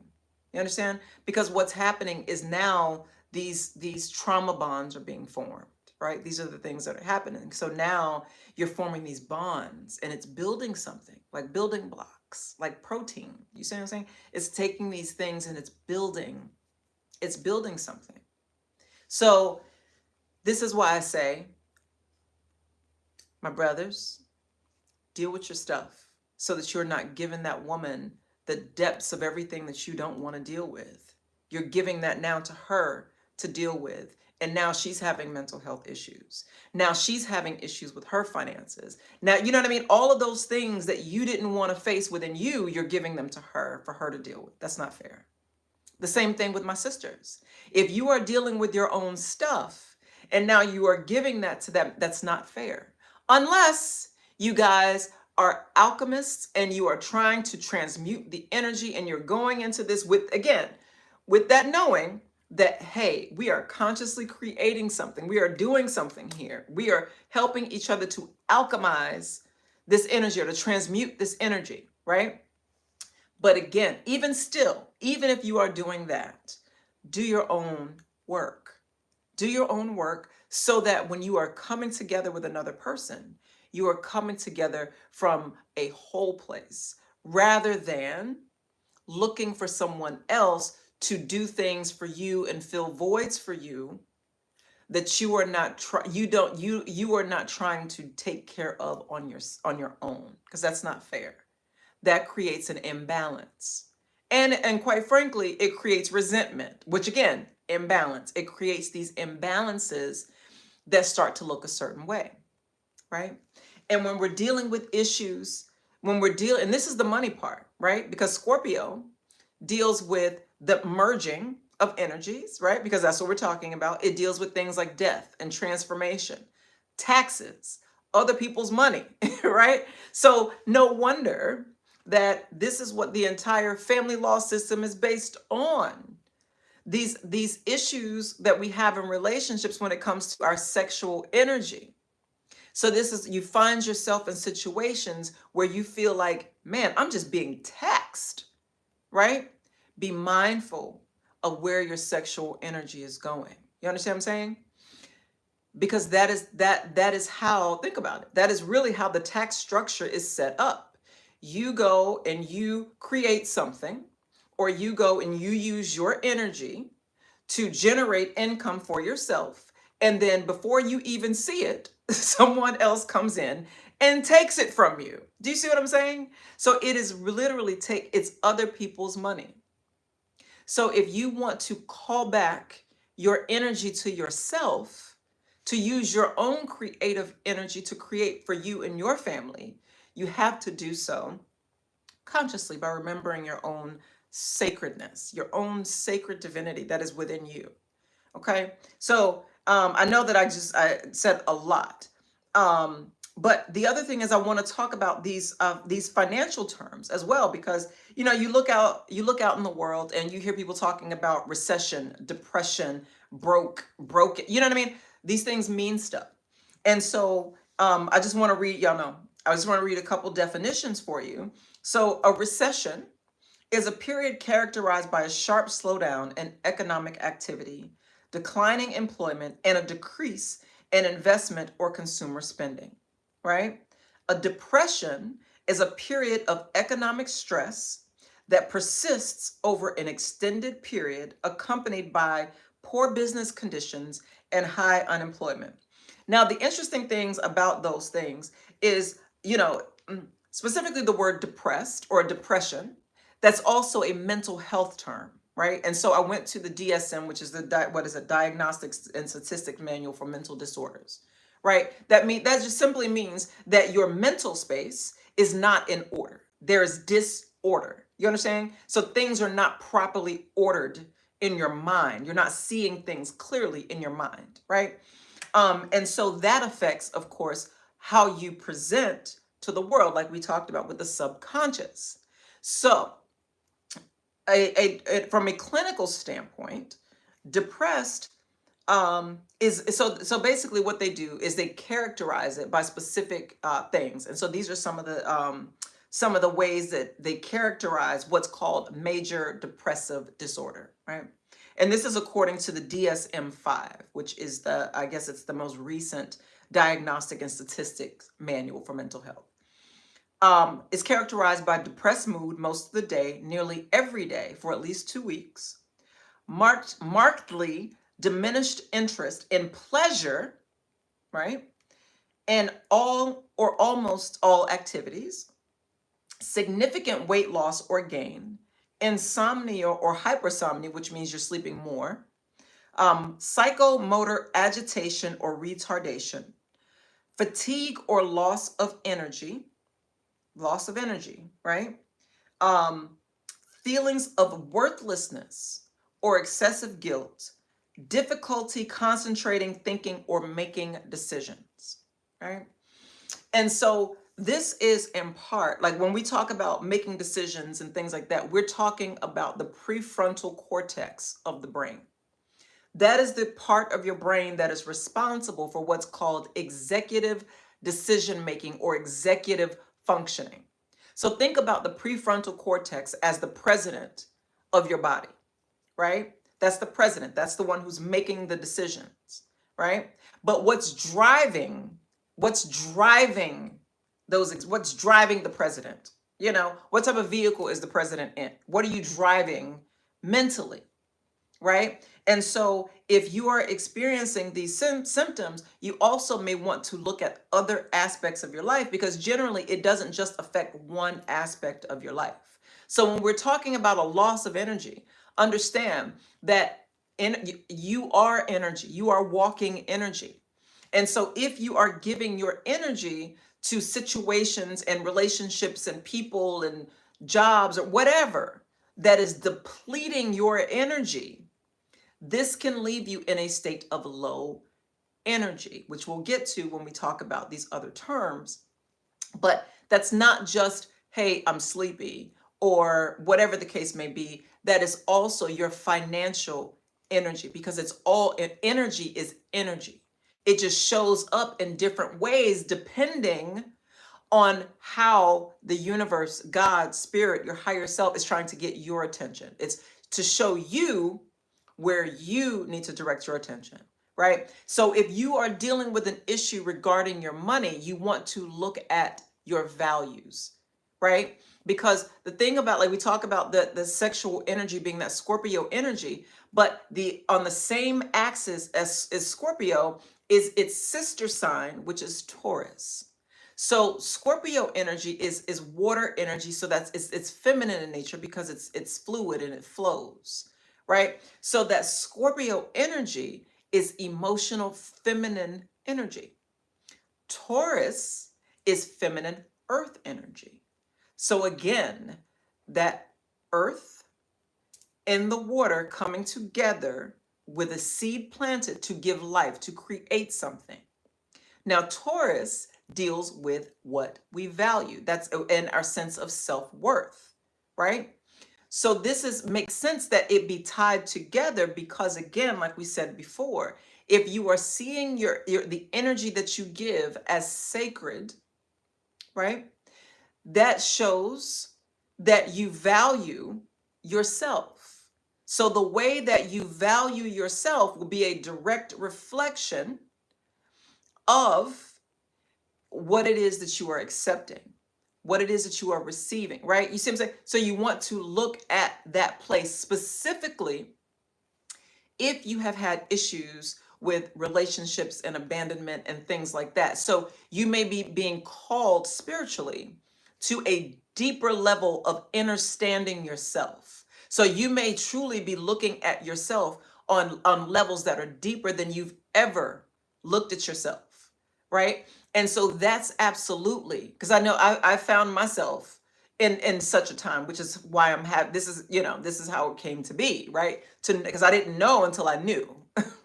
You understand? Because what's happening is now these trauma bonds are being formed, right? These are the things that are happening. So now you're forming these bonds, and it's building something, like building blocks, like protein. You see what I'm saying? It's taking these things and it's building something. So this is why I say, my brothers, deal with your stuff so that you're not giving that woman the depths of everything that you don't want to deal with. You're giving that now to her to deal with. And now she's having mental health issues. Now she's having issues with her finances. Now, you know what I mean? All of those things that you didn't want to face within you, you're giving them to her for her to deal with. That's not fair. The same thing with my sisters. If you are dealing with your own stuff and now you are giving that to them, that's not fair. Unless you guys are alchemists and you are trying to transmute the energy, and you're going into this with that knowing that, hey, we are consciously creating something. We are doing something here. We are helping each other to alchemize this energy, or to transmute this energy, right? But again, even still, even if you are doing that, do your own work. Do your own work so that when you are coming together with another person, you are coming together from a whole place, rather than looking for someone else to do things for you and fill voids for you that you are not you are not trying to take care of on your own, because that's not fair. That creates an imbalance. And quite frankly, it creates resentment, which again, imbalance. It creates these imbalances that start to look a certain way, right? And when we're dealing with issues, and this is the money part, right? Because Scorpio deals with the merging of energies, right? Because that's what we're talking about. It deals with things like death and transformation, taxes, other people's money, right? So no wonder that this is what the entire family law system is based on. These issues that we have in relationships when it comes to our sexual energy. So you find yourself in situations where you feel like, man, I'm just being taxed, right? Be mindful of where your sexual energy is going. You understand what I'm saying? Because that is how, think about it. That is really how the tax structure is set up. You go and you create something, or you go and you use your energy to generate income for yourself. And then before you even see it, someone else comes in and takes it from you. Do you see what I'm saying? So it is literally it's other people's money. So if you want to call back your energy to yourself, to use your own creative energy to create for you and your family, you have to do so consciously by remembering your own sacredness, your own sacred divinity that is within you. Okay, so I know that I said a lot, but the other thing is I want to talk about these financial terms as well, because you look out in the world and you hear people talking about recession, depression, broken. You know what I mean? These things mean stuff, and so I just want to read. I just want to read a couple definitions for you. So a recession is a period characterized by a sharp slowdown in economic activity, declining employment, and a decrease in investment or consumer spending, right? A depression is a period of economic stress that persists over an extended period, accompanied by poor business conditions and high unemployment. Now, the interesting things about those things is, specifically the word depressed or depression, that's also a mental health term, right? And so I went to the DSM, which is the Diagnostics and Statistics Manual for Mental Disorders, right? That just simply means that your mental space is not in order. There is disorder. You understand? So things are not properly ordered in your mind. You're not seeing things clearly in your mind, right? And so that affects, of course, how you present to the world, like we talked about with the subconscious. So, from a clinical standpoint, depressed is so basically what they do is they characterize it by specific things, and so these are some of the ways that they characterize what's called major depressive disorder, right? And this is according to the DSM-5, which is I guess it's the most recent diagnostic and statistics manual for mental health. Is characterized by depressed mood most of the day, nearly every day for at least 2 weeks, markedly diminished interest in pleasure, right? And all or almost all activities, significant weight loss or gain, insomnia or hypersomnia, which means you're sleeping more, psychomotor agitation or retardation, fatigue or loss of energy, right? Feelings of worthlessness or excessive guilt, difficulty concentrating, thinking, or making decisions, right? And so this is in part, like when we talk about making decisions and things like that, we're talking about the prefrontal cortex of the brain. That is the part of your brain that is responsible for what's called executive decision making or executive functioning. So think about the prefrontal cortex as the president of your body, right? That's the president. That's the one who's making the decisions, right? But what's driving what's driving the president? You know, what type of vehicle is the president in? What are you driving mentally, right? And so if you are experiencing these symptoms, you also may want to look at other aspects of your life, because generally it doesn't just affect one aspect of your life. So when we're talking about a loss of energy, understand that you are energy, you are walking energy. And so if you are giving your energy to situations and relationships and people and jobs or whatever that is depleting your energy, this can leave you in a state of low energy, which we'll get to when we talk about these other terms. But that's not just, hey, I'm sleepy, or whatever the case may be. That is also your financial energy, because it's all energy is energy. It just shows up in different ways depending on how the universe, God, spirit, your higher self is trying to get your attention. It's to show you where you need to direct your attention, right? So if you are dealing with an issue regarding your money, you want to look at your values, right? Because the thing about, like we talk about the sexual energy being that Scorpio energy, but on the same axis as Scorpio is its sister sign, which is Taurus. So Scorpio energy is water energy, so it's feminine in nature because it's fluid and it flows, right? So that Scorpio energy is emotional feminine energy. Taurus is feminine earth energy. So again, that earth and the water coming together with a seed planted to give life, to create something. Now, Taurus deals with what we value. That's in our sense of self-worth, right? So makes sense that it be tied together, because again, like we said before, if you are seeing the energy that you give as sacred, right? That shows that you value yourself. So the way that you value yourself will be a direct reflection of what it is that you are accepting, what it is that you are receiving, right? You see what I'm saying? So you want to look at that place specifically if you have had issues with relationships and abandonment and things like that. So you may be being called spiritually to a deeper level of understanding yourself. So you may truly be looking at yourself on levels that are deeper than you've ever looked at yourself, right? And so that's absolutely, because I know I found myself in such a time, which is why this is, this is how it came to be, right? Because I didn't know until I knew,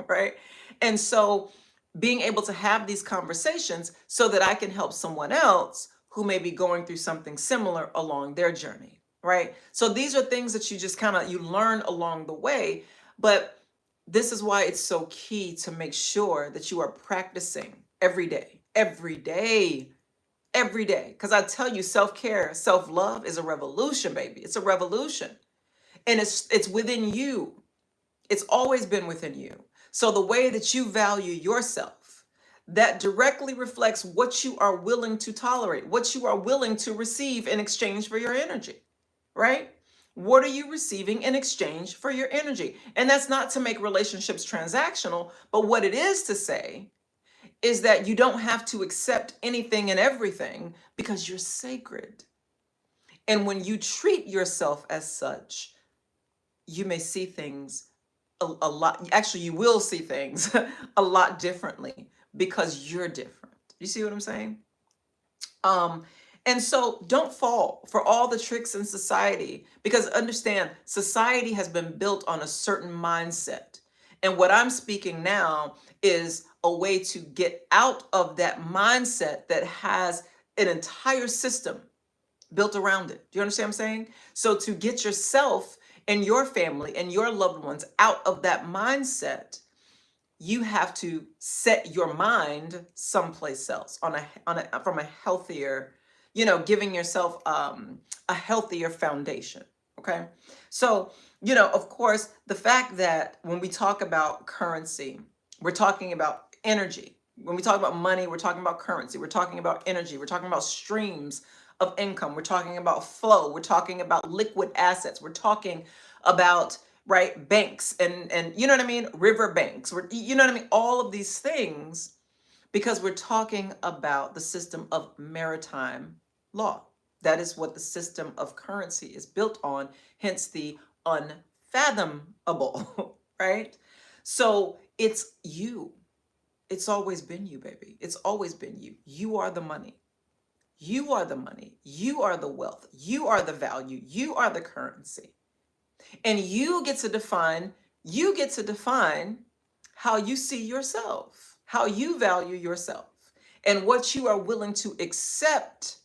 right? And so being able to have these conversations so that I can help someone else who may be going through something similar along their journey, right? So these are things that you just kind of you learn along the way, but this is why it's so key to make sure that you are practicing every day, every day, every day. Because I tell you, self-care, self-love is a revolution, baby. It's a revolution. And it's within you. It's always been within you. So the way that you value yourself, that directly reflects what you are willing to tolerate, what you are willing to receive in exchange for your energy, right? What are you receiving in exchange for your energy? And that's not to make relationships transactional, but what it is to say is that you don't have to accept anything and everything because you're sacred. And when you treat yourself as such, you may see things a lot. Actually, you will see things a lot differently because you're different. You see what I'm saying? And so don't fall for all the tricks in society, because understand, society has been built on a certain mindset. And what I'm speaking now is a way to get out of that mindset that has an entire system built around it. Do you understand what I'm saying? So to get yourself and your family and your loved ones out of that mindset, you have to set your mind someplace else from a healthier, giving yourself a healthier foundation. Okay. So, of course, the fact that when we talk about currency, we're talking about energy. When we talk about money, we're talking about currency. We're talking about energy. We're talking about streams of income. We're talking about flow. We're talking about liquid assets. We're talking about, right, banks and you know what I mean? River banks. You know what I mean? All of these things, because we're talking about the system of maritime law. That is what the system of currency is built on, hence the unfathomable, right? So it's you. It's always been you, baby. It's always been you. You are the money. You are the money. You are the wealth. You are the value. You are the currency. And you get to define how you see yourself, how you value yourself, and what you are willing to accept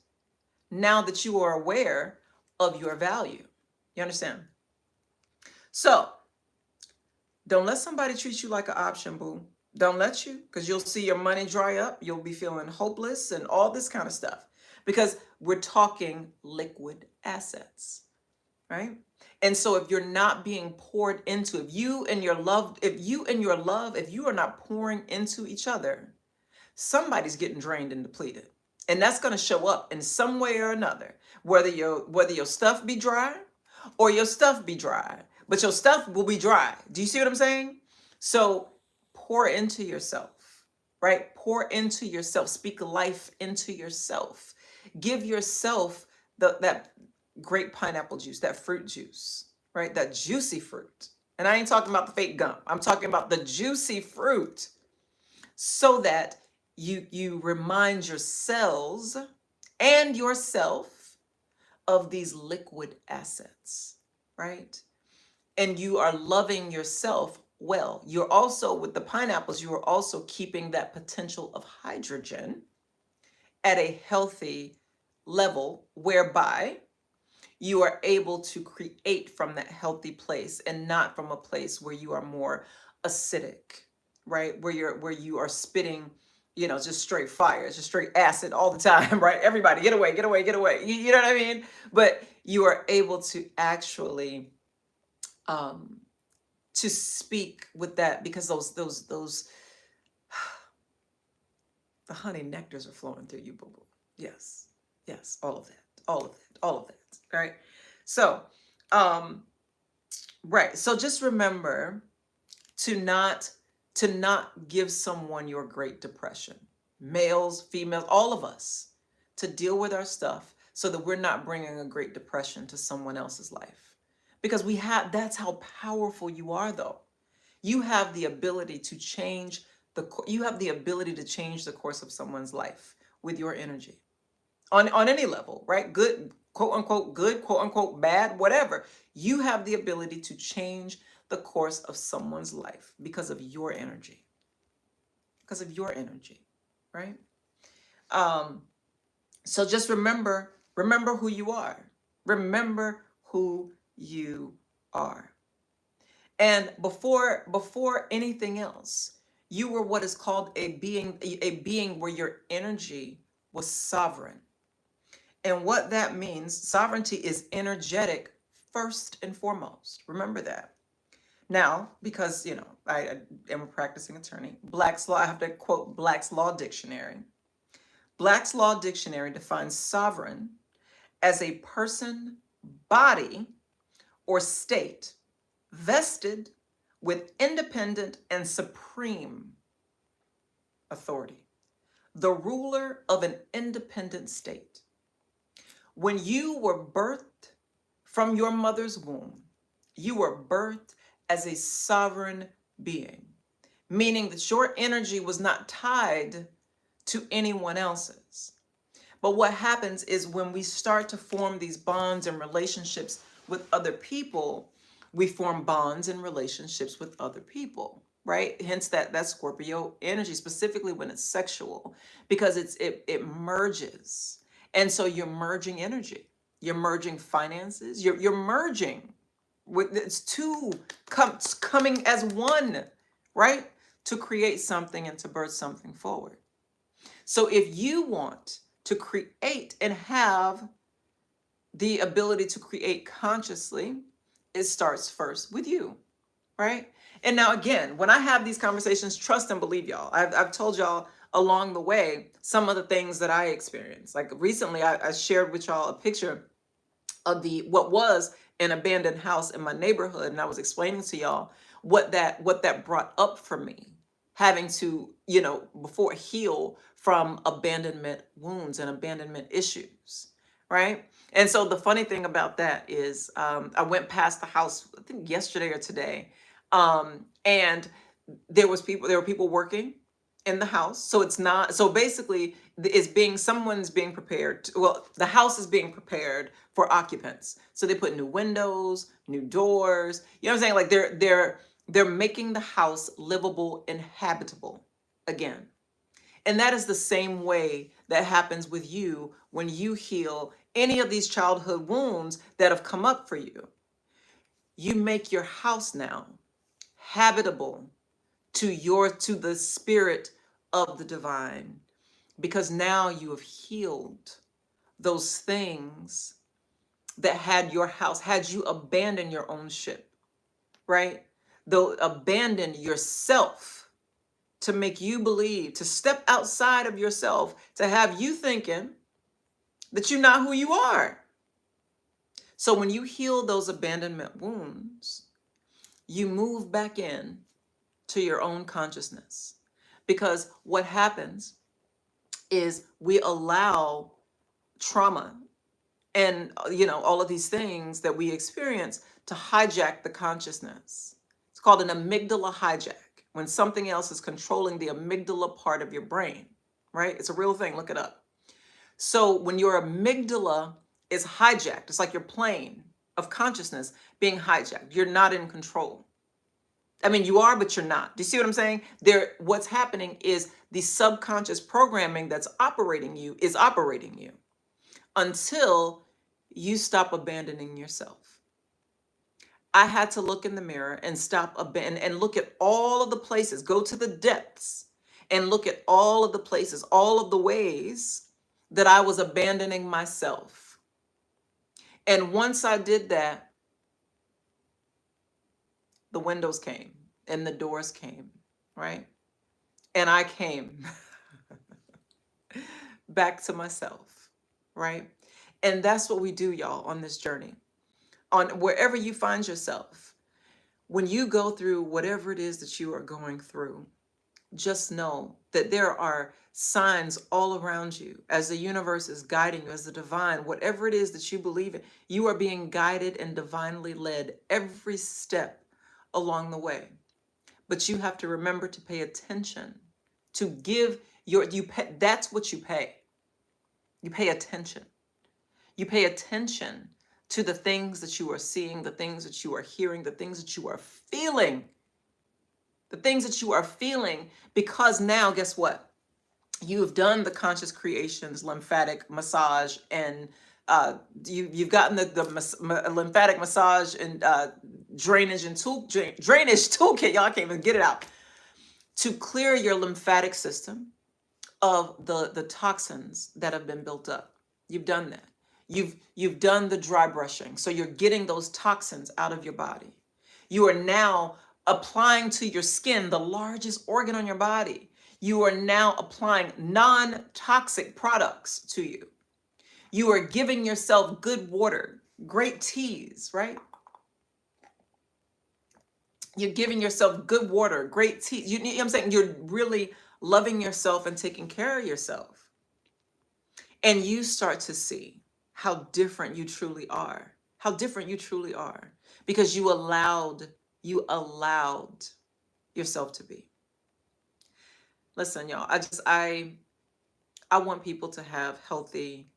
now that you are aware of your value. You understand? So don't let somebody treat you like an option, boo. Don't let you, because you'll see your money dry up. You'll be feeling hopeless and all this kind of stuff, because we're talking liquid assets, right? And so if you're not being poured into, if you and your love, if you are not pouring into each other, somebody's getting drained and depleted. And that's going to show up in some way or another, whether your stuff be dry or your stuff be dry, but your stuff will be dry. Do you see what I'm saying? So pour into yourself, right? Pour into yourself. Speak life into yourself. Give yourself that great pineapple juice, that fruit juice, right? That juicy fruit. And I ain't talking about the fake gum. I'm talking about the juicy fruit, so that you remind your cells and yourself of these liquid assets, right? And you are loving yourself well. You're also, with the pineapples, you are also keeping that potential of hydrogen at a healthy level, whereby you are able to create from that healthy place and not from a place where you are more acidic, right? Where you are spitting, just straight fire, just straight acid all the time, right? Everybody get away, get away, get away. You know what I mean? But you are able to actually to speak with that, because those the honey nectars are flowing through you, boo boo. Yes. Yes, all of that. All of that. All of that. Right? So, right. So just remember to not give someone your Great Depression. Males, females, all of us, to deal with our stuff so that we're not bringing a Great Depression to someone else's life. Because that's how powerful you are, though. You have the ability to change the course of someone's life with your energy on any level, right? Good, quote unquote good, quote unquote bad, whatever. You have the ability to change the course of someone's life because of your energy. Because of your energy, right? Um, so just remember who you are. Remember who you are. And before anything else, you were what is called a being where your energy was sovereign. And what that means, sovereignty is energetic first and foremost. Remember that. Now, because I am a practicing attorney, Black's Law, I have to quote Black's Law Dictionary. Black's Law Dictionary defines sovereign as a person, body, or state vested with independent and supreme authority, the ruler of an independent state. When you were birthed from your mother's womb, you were birthed as a sovereign being, meaning that your energy was not tied to anyone else's. But what happens is when we start to form these bonds and relationships with other people, we form bonds and relationships with other people, right? Hence that Scorpio energy, specifically when it's sexual, because it merges. And so you're merging energy. You're merging finances. You're merging with it's two coming as one, right? To create something and to birth something forward. So if you want to create and have the ability to create consciously, it starts first with you, right? And now again, when I have these conversations, trust and believe y'all. I've told y'all along the way some of the things that I experienced. Like recently, I shared with y'all a picture of what was an abandoned house in my neighborhood, and I was explaining to y'all what that brought up for me, having to before heal from abandonment wounds and abandonment issues, right? And so the funny thing about that is I went past the house, I think yesterday or today, and there were people working in the house. So it's not, so basically someone's being prepared well, the house is being prepared for occupants. So they put new windows, new doors, you know what I'm saying? Like they're making the house livable and habitable again. And that is the same way that happens with you when you heal any of these childhood wounds that have come up for you. You make your house now habitable to the spirit of the divine, because now you have healed those things that had you abandon your own ship, right? Though abandon yourself to make you believe, to step outside of yourself, to have you thinking that you're not who you are. So when you heal those abandonment wounds, you move back in to your own consciousness. Because what happens is we allow trauma and all of these things that we experience to hijack the consciousness. It's called an amygdala hijack, when something else is controlling the amygdala part of your brain, right? It's a real thing, look it up. So when your amygdala is hijacked, it's like your plane of consciousness being hijacked. You're not in control. I mean, you are, but you're not. Do you see what I'm saying? What's happening is the subconscious programming that's operating you until you stop abandoning yourself. I had to look in the mirror and and look at all of the places, go to the depths and look at all of the places, all of the ways that I was abandoning myself. And once I did that, the windows came and the doors came, right? And I came back to myself, right? And that's what we do, y'all, on this journey. On wherever you find yourself, when you go through whatever it is that you are going through, just know that there are signs all around you as the universe is guiding you, as the divine, whatever it is that you believe in, you are being guided and divinely led every step along the way. But you have to remember to pay attention, to give that's what you pay. You pay attention. You pay attention to the things that you are seeing, the things that you are hearing, the things that you are feeling, the things that you are feeling, because now, guess what? You have done the conscious creations lymphatic massage, and you've gotten the lymphatic massage and drainage toolkit. Y'all can't even get it out to clear your lymphatic system of the toxins that have been built up. You've done that. You've done the dry brushing, so you're getting those toxins out of your body. You are now applying to your skin, the largest organ on your body. You are now applying non-toxic products to you. You are giving yourself good water, great teas, right? You're giving yourself good water, great tea. You know what I'm saying? You're really loving yourself and taking care of yourself. And you start to see how different you truly are. How different you truly are. Because you allowed yourself to be. Listen, y'all, I want people to have healthy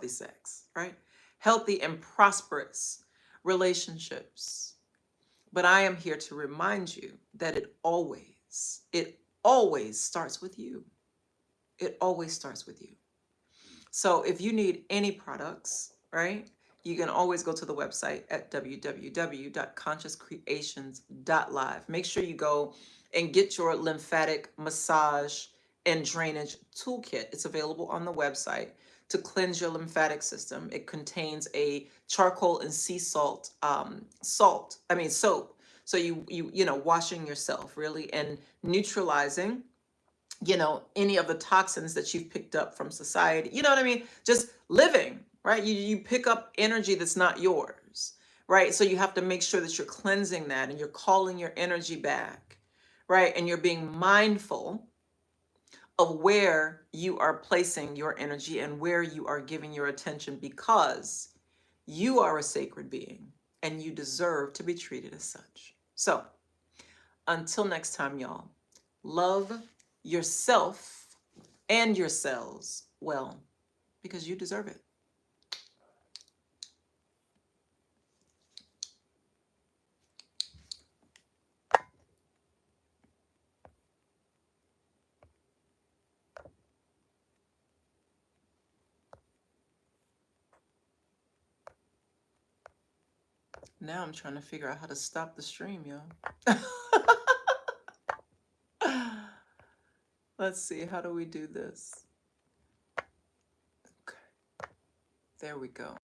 sex, right? Healthy and prosperous relationships. But I am here to remind you that it always starts with you. It always starts with you. So if you need any products, right, you can always go to the website at www.consciouscreations.live. Make sure you go and get your lymphatic massage and drainage toolkit. It's available on the website to cleanse your lymphatic system. It contains a charcoal and sea salt, soap. So you know, washing yourself really and neutralizing, you know, any of the toxins that you've picked up from society. You know what I mean? Just living, right? You pick up energy that's not yours, right? So you have to make sure that you're cleansing that and you're calling your energy back, right? And you're being mindful of where you are placing your energy and where you are giving your attention, because you are a sacred being and you deserve to be treated as such. So until next time, y'all, love yourself and your cells well, because you deserve it. Now I'm trying to figure out how to stop the stream, y'all. Let's see, how do we do this? Okay, there we go.